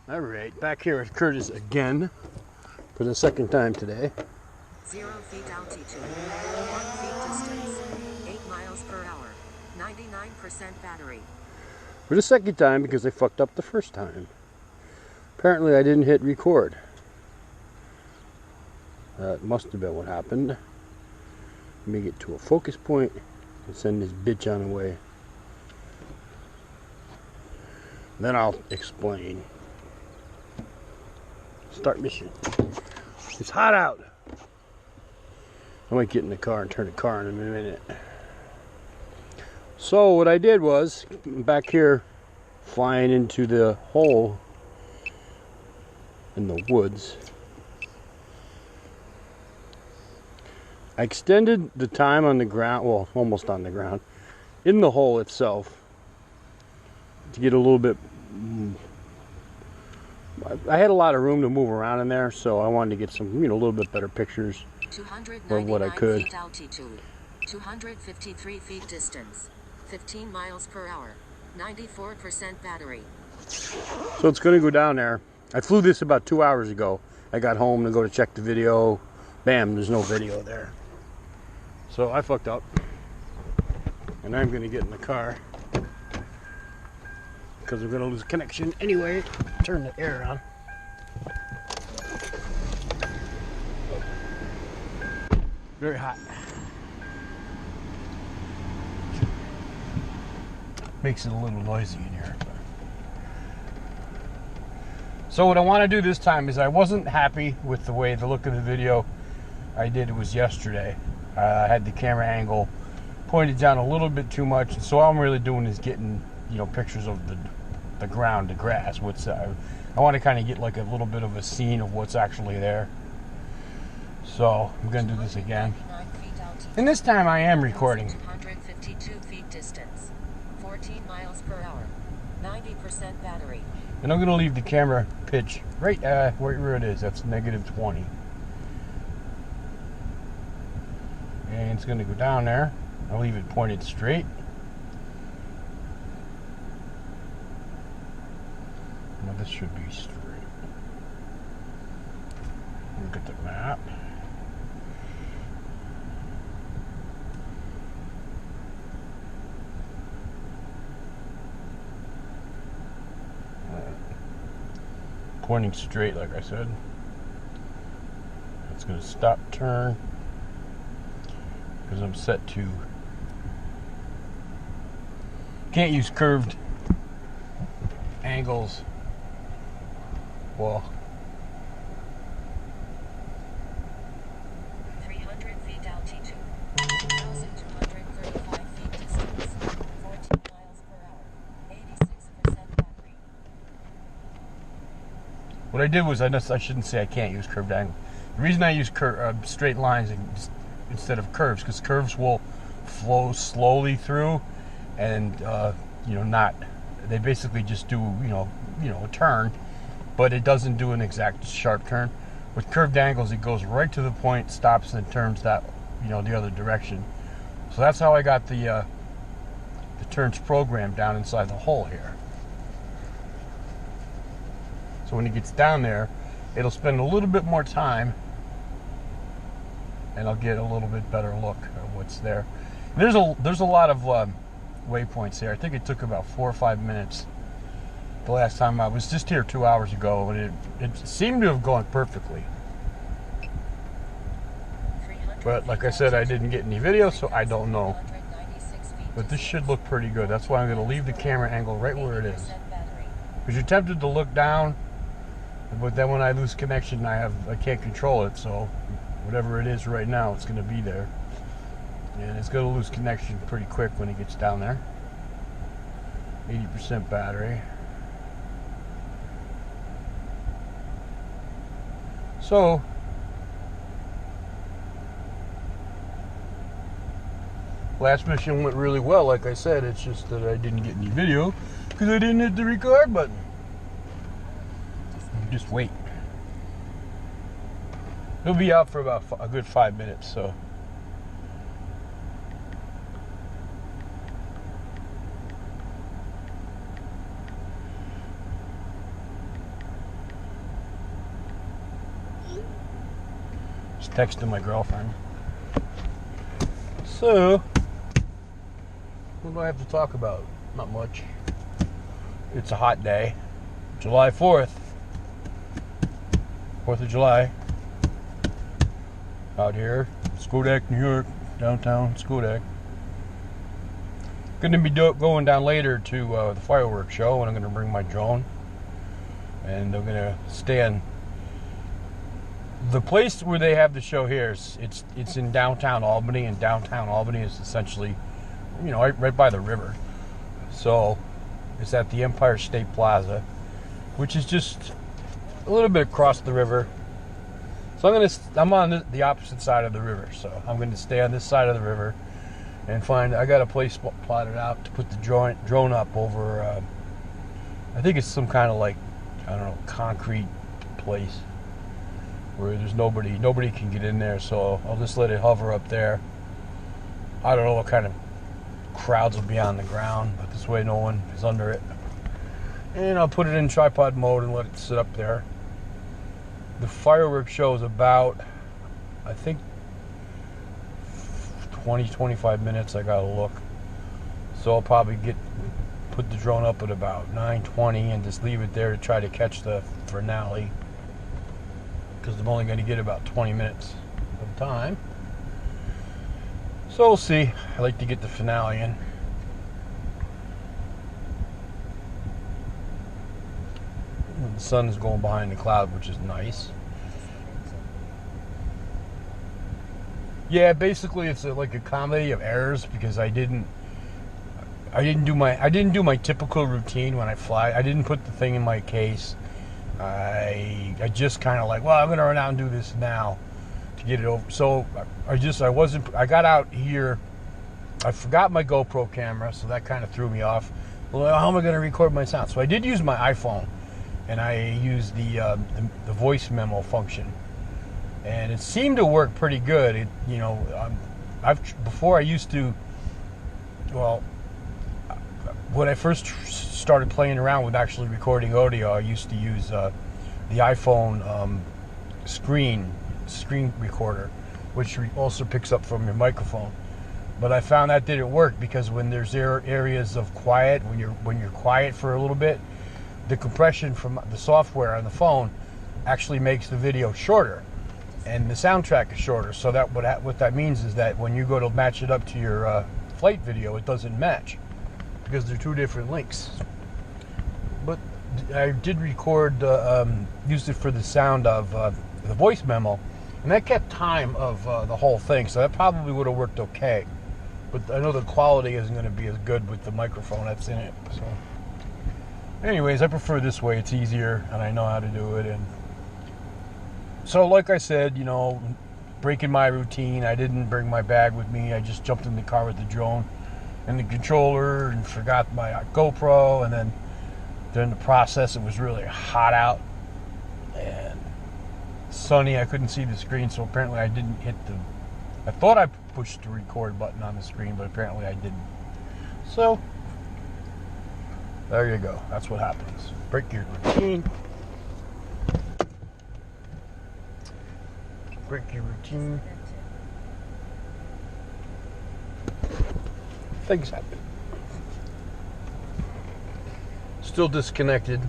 All right, back here at Curtis again for the second time today. 0 feet altitude, 1 feet distance, 8 miles per hour, 99% battery. For the second time because I fucked up the first time. Apparently I didn't hit record. That must have been what happened. Let me get to a focus point and send this bitch on the way. Then I'll explain. Start mission. It's hot out. I might get in the car and turn the car on in a minute. So what I did was, back here flying into the hole in the woods, I extended the time on the ground, well, almost on the ground, in the hole itself, to get a little bit, I had a lot of room to move around in there, so I wanted to get some, a little bit better pictures of what I could. 299 feet altitude, 253 feet distance, 15 miles per hour, 94% battery. So it's going to go down there. I flew this about 2 hours ago. I got home to go to check the video. Bam, there's no video there. So I fucked up. And I'm going to get in the car, because we're going to lose connection anyway. Turn the air on. Very hot. Makes it a little noisy in here. So what I want to do this time is, I wasn't happy with the way the look of the video I did. It was yesterday. I had the camera angle pointed down a little bit too much, and so all I'm really doing is getting pictures of the ground, the grass. I want to kind of get like a little bit of a scene of what's actually there. So I'm gonna do this again, and this time I am recording. 252 feet distance, 14 miles per hour, 90% battery. And I'm gonna leave the camera pitch right where it is. That's -20. And it's going to go down there. I'll leave it pointed straight. Now this should be straight. Look at the map. Pointing straight, like I said. It's going to stop, turn, because I'm set to, can't use curved angles. Well, 300 feet altitude, 1,235 feet distance, 14 miles per hour, 86% battery. what I did was, I shouldn't say I can't use curved angles. The reason I use straight lines instead of curves, because curves will flow slowly through, and they basically just do a turn, but it doesn't do an exact sharp turn. With curved angles, it goes right to the point, stops, and turns the other direction. So that's how I got the turns programmed down inside the hole here. So when it gets down there, it'll spend a little bit more time, and I'll get a little bit better look at what's there. There's a lot of waypoints here. I think it took about 4 or 5 minutes the last time. I was just here 2 hours ago, and it seemed to have gone perfectly. But like I said, I didn't get any video, so I don't know. But this should look pretty good. That's why I'm going to leave the camera angle right where it is. Because you're tempted to look down, but then when I lose connection, I can't control it. So whatever it is right now, it's going to be there. And it's going to lose connection pretty quick when it gets down there. 80% battery. So last mission went really well, like I said. It's just that I didn't get any video because I didn't hit the record button. Just wait. It'll be out for about a good 5 minutes, so. Just texting my girlfriend. So, what do I have to talk about? Not much. It's a hot day. July 4th. 4th of July. Out here. Schodack, New York. Downtown Schodack. Going to be going down later to the fireworks show, and I'm going to bring my drone. And I'm going to stand. The place where they have the show here is it's in downtown Albany, and downtown Albany is essentially, right by the river. So it's at the Empire State Plaza, which is just a little bit across the river. So I'm on the opposite side of the river. So I'm going to stay on this side of the river and I got a place plotted out to put the drone up over. I think it's some kind of concrete place where there's nobody can get in there, so I'll just let it hover up there. I don't know what kind of crowds will be on the ground, but this way no one is under it. And I'll put it in tripod mode and let it sit up there. The fireworks show is about, I think, 20-25 minutes. I gotta look. So I'll probably put the drone up at about 9:20 and just leave it there to try to catch the finale, because I'm only going to get about 20 minutes of time. So we'll see. I like to get the finale in. The sun is going behind the cloud, which is nice. Yeah, basically it's like a comedy of errors, because I didn't do my typical routine when I fly. I didn't put the thing in my case. I just kind of I'm going to run out and do this now to get it over. So I got out here. I forgot my GoPro camera, so that kind of threw me off. Well, how am I going to record my sound? So I did use my iPhone, and I used the voice memo function, and it seemed to work pretty good. Before I used to, when I first started playing around with actually recording audio, I used to use the iPhone screen recorder, which also picks up from your microphone. But I found that didn't work, because when there's areas of quiet, when you're quiet for a little bit, the compression from the software on the phone actually makes the video shorter, and the soundtrack is shorter. So that what that means is that when you go to match it up to your flight video, it doesn't match, because they're two different links. But I did record, used it for the sound of the voice memo, and that kept time of the whole thing, so that probably would have worked okay. But I know the quality isn't going to be as good with the microphone that's in it. So, anyways, I prefer this way. It's easier, and I know how to do it. And so, like I said, breaking my routine, I didn't bring my bag with me. I just jumped in the car with the drone and the controller and forgot my GoPro, and then during the process it was really hot out and sunny. I couldn't see the screen, so apparently I didn't hit I thought I pushed the record button on the screen, but apparently I didn't. So there you go. That's what happens. Break your routine. Break your routine. Things happen. Still disconnected,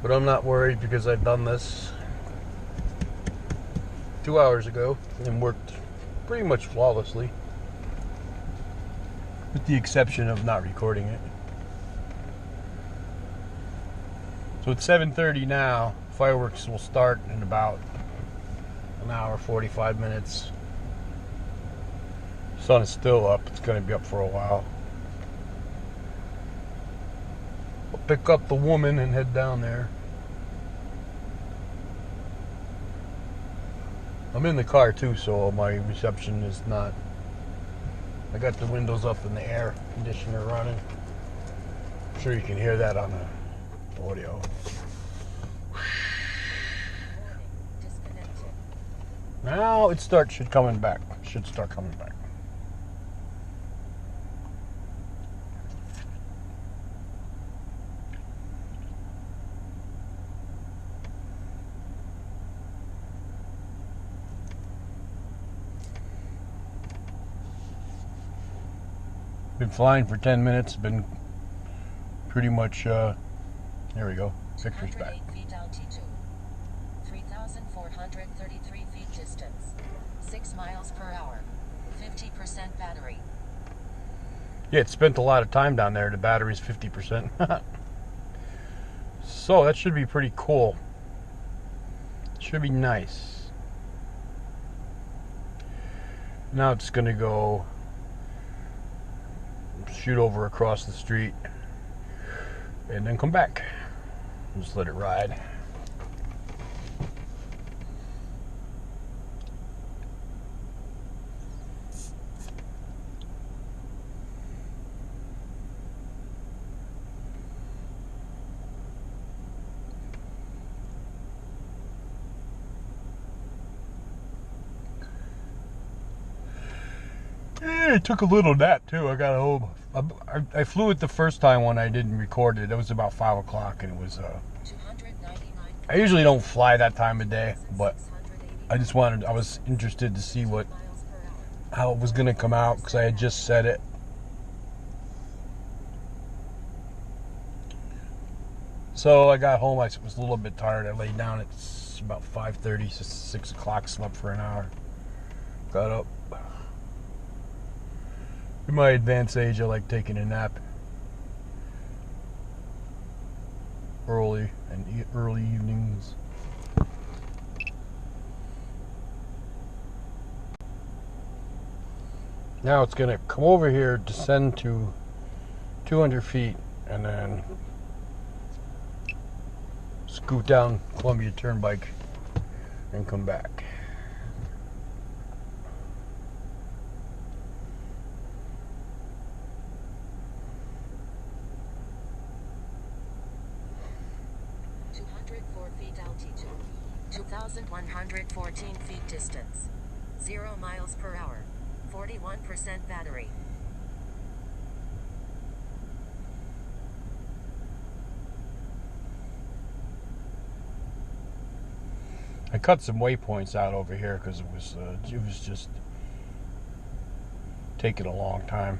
but I'm not worried, because I've done this 2 hours ago and worked pretty much flawlessly, with the exception of not recording it. So it's 7:30 now. Fireworks will start in about an hour, 45 minutes. Sun is still up. It's going to be up for a while. I'll pick up the woman and head down there. I'm in the car too, so my reception is not... I got the windows up and the air conditioner running. I'm sure you can hear that on the audio. Now it should start coming back. Been flying for 10 minutes. Been pretty much, there we go. Picture's back. 208 feet altitude. 3,433 feet distance. 6 miles per hour. 50% battery. Yeah, it spent a lot of time down there. The battery's 50%. So that should be pretty cool. Should be nice. Now it's gonna go shoot over across the street and then come back. Just let it ride. I took a little nap too. I got home. I flew it the first time when I didn't record it. It was about 5 o'clock, and it was. I usually don't fly that time of day, but I just wanted. I was interested to see how it was gonna come out because I had just said it. So I got home. I was a little bit tired. I laid down at about 5:30, 6 o'clock. Slept for an hour. Got up. In my advanced age, I like taking a nap early evenings. Now it's going to come over here, descend to 200 feet, and then scoot down Columbia Turnpike and come back. Feet altitude. 2,114 feet distance. 0 miles per hour. 41% battery. I cut some waypoints out over here because it was just taking a long time,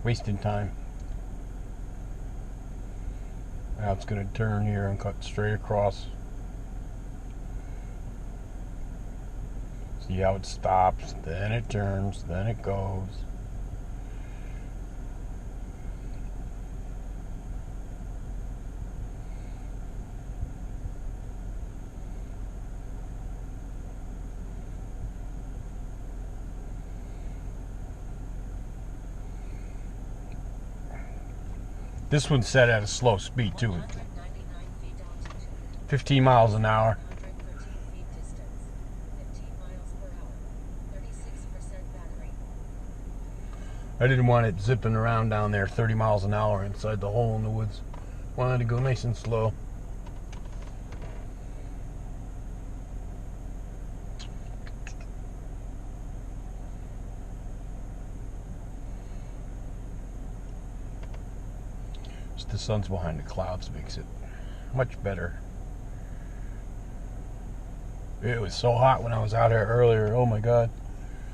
wasting time. Now it's going to turn here and cut straight across. See how it stops, then it turns, then it goes. This one's set at a slow speed too. 15 miles an hour. I didn't want it zipping around down there 30 miles an hour inside the hole in the woods. Wanted to go nice and slow. Just the sun's behind the clouds makes it much better. It was so hot when I was out here earlier. Oh my God.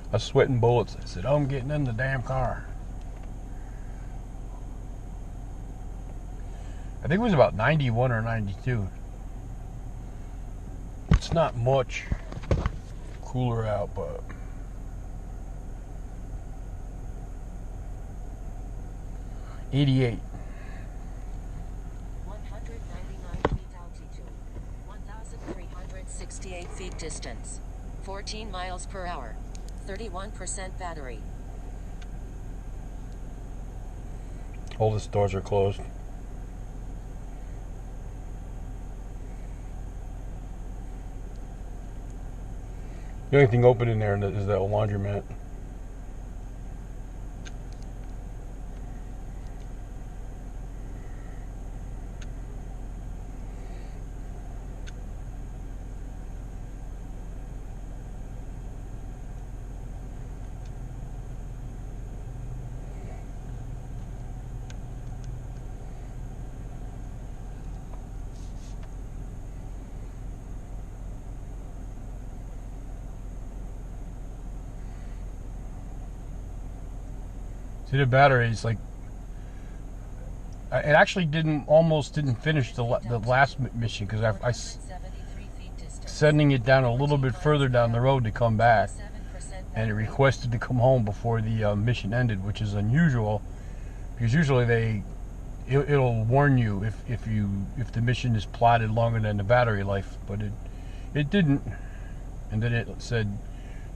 I was sweating bullets. I said, I'm getting in the damn car. I think it was about 91 or 92. It's not much cooler out, but 88. 199 feet altitude. 1,368 feet distance. 14 miles per hour. 31% battery. All the stores are closed. The only thing open in there is that laundromat. See, the battery is like, it actually almost didn't finish the last mission because I sending it down a little bit further down the road to come back, and it requested to come home before the mission ended, which is unusual because usually it'll warn you if the mission is plotted longer than the battery life, but it didn't, and then it said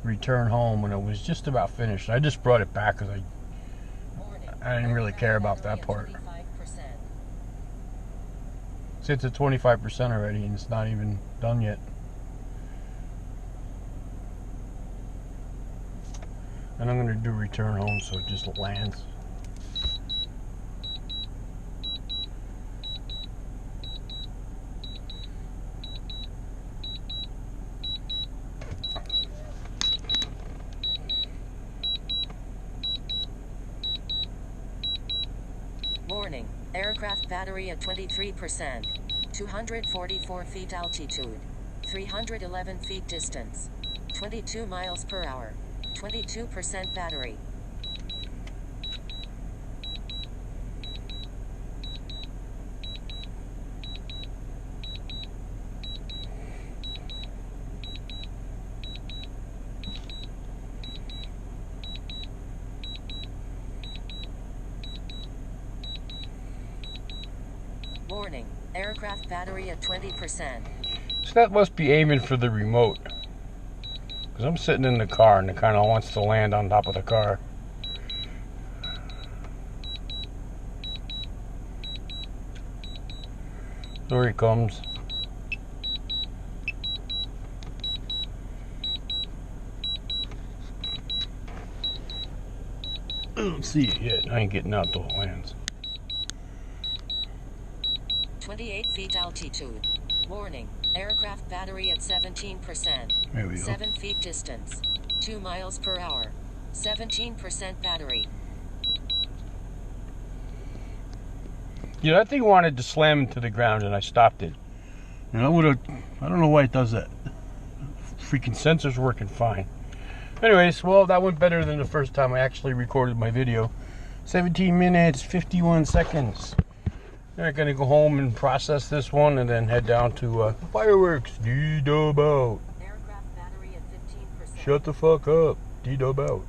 return home when it was just about finished. I just brought it back because I didn't really care about that part. See, it's at 25% already and it's not even done yet. And I'm going to do return home so it just lands. Warning, aircraft battery at 23%, 244 feet altitude, 311 feet distance, 22 miles per hour, 22% battery. Warning, aircraft battery at 20%. So that must be aiming for the remote. Because I'm sitting in the car and it kind of wants to land on top of the car. There he comes. I don't see it yet. I ain't getting out till it lands. 28 feet altitude. Warning, aircraft battery at 17%. There we go. 7 feet distance. 2 miles per hour. 17% battery. Yeah, that thing wanted to slam into the ground and I stopped it. And I don't know why it does that. Freaking sensor's working fine. Anyways, well, that went better than the first time I actually recorded my video. 17 minutes, 51 seconds. I'm gonna go home and process this one and then head down to fireworks. D-dub out. Aircraft battery at 15%. Shut the fuck up. D-dub out.